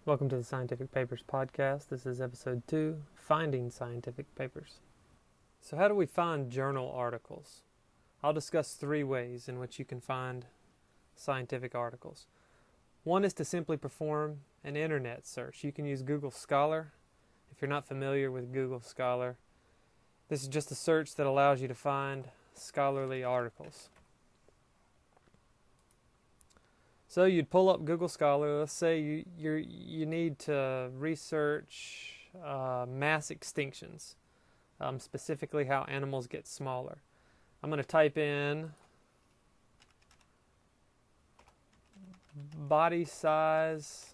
Welcome to the Scientific Papers Podcast. This is episode 2, Finding Scientific Papers. So how do we find journal articles? I'll discuss 3 ways in which you can find scientific articles. One is to simply perform an internet search. You can use Google Scholar. If you're not familiar with Google Scholar, this is just a search that allows you to find scholarly articles. So you'd pull up Google Scholar. Let's say you need to research mass extinctions, specifically how animals get smaller. I'm going to type in body size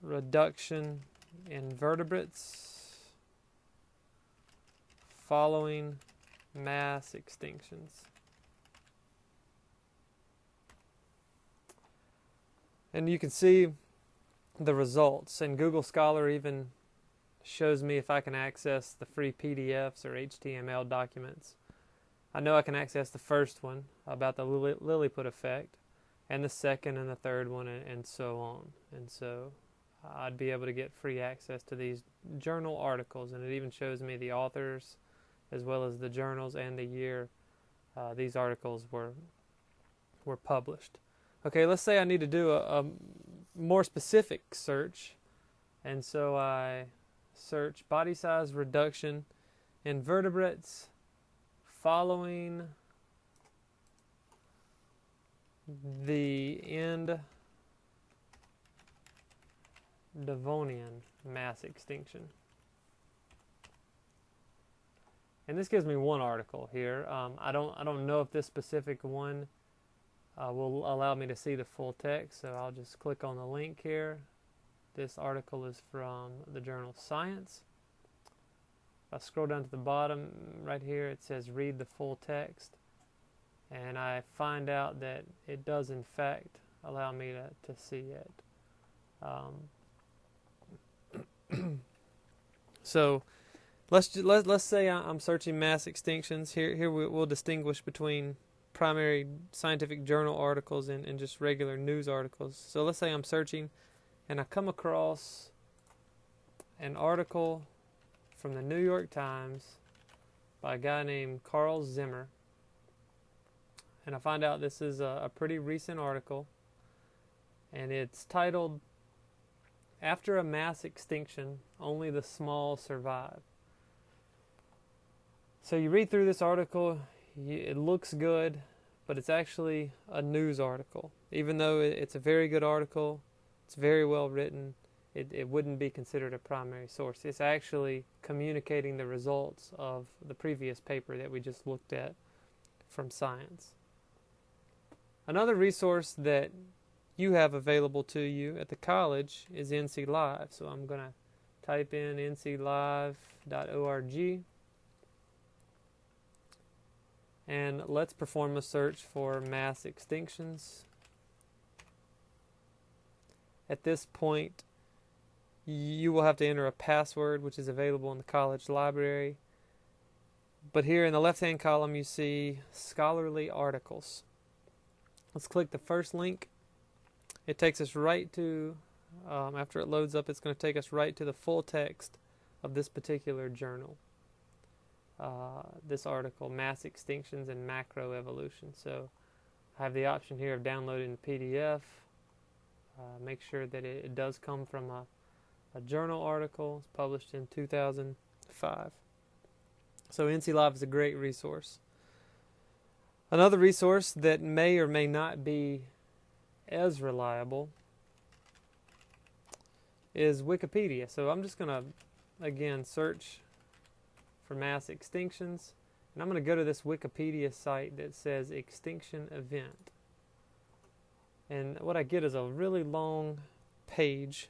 reduction in vertebrates following mass extinctions. And you can see the results. And Google Scholar even shows me if I can access the free PDFs or HTML documents. I know I can access the first one about the Lilliput effect, and the second and the third one, and so on. And so I'd be able to get free access to these journal articles, and it even shows me the authors as well as the journals and the year these articles were published. Okay, let's say I need to do a more specific search, and so I search body size reduction in vertebrates following the end Devonian mass extinction. And this gives me one article here. I don't know if this specific one will allow me to see the full text, so I'll just click on the link here. This article is from the journal Science. If I scroll down to the bottom right here, it says read the full text, and I find out that it does in fact allow me to see it. So let's say I'm searching mass extinctions. Here we'll distinguish between primary scientific journal articles and just regular news articles. So let's say I'm searching and I come across an article from the New York Times by a guy named Carl Zimmer, and I find out this is a pretty recent article, and it's titled "After a Mass Extinction, Only the Small Survive." So you read through this article, it looks good, but it's actually a news article. Even though it's a very good article, it's very well written, it wouldn't be considered a primary source. It's actually communicating the results of the previous paper that we just looked at from Science. Another resource that you have available to you at the college is NC Live. So I'm going to type in nclive.org. And let's perform a search for mass extinctions. At this point, you will have to enter a password, which is available in the college library. But here in the left-hand column, you see scholarly articles. Let's click the first link. It takes us right to, after it loads up, it's going to take us right to the full text of this particular journal. This article, Mass Extinctions and Macroevolution. So I have the option here of downloading the PDF. Make sure that it does come from a journal article. It's published in 2005. So NC Live is a great resource. Another resource that may or may not be as reliable is Wikipedia. So I'm just going to, again, search for mass extinctions, and I'm going to go to this Wikipedia site that says extinction event, and what I get is a really long page,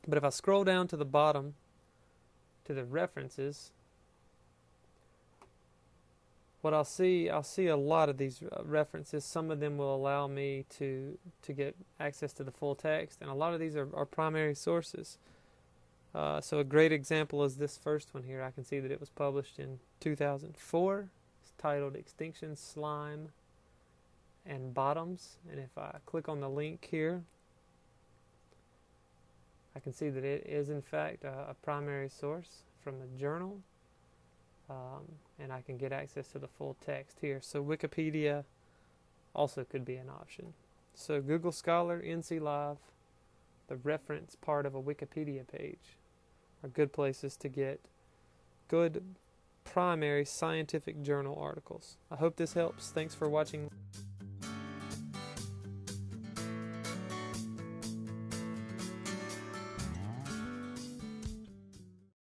but if I scroll down to the bottom to the references, what I'll see a lot of these references. Some of them will allow me to get access to the full text, and a lot of these are primary sources. So a great example is this first one here. I can see that it was published in 2004. It's titled Extinction, Slime, and Bottoms. And if I click on the link here, I can see that it is in fact a primary source from a journal, and I can get access to the full text here. So Wikipedia also could be an option. So Google Scholar, NC Live, the reference part of a Wikipedia page are good places to get good primary scientific journal articles. I hope this helps. Thanks for watching.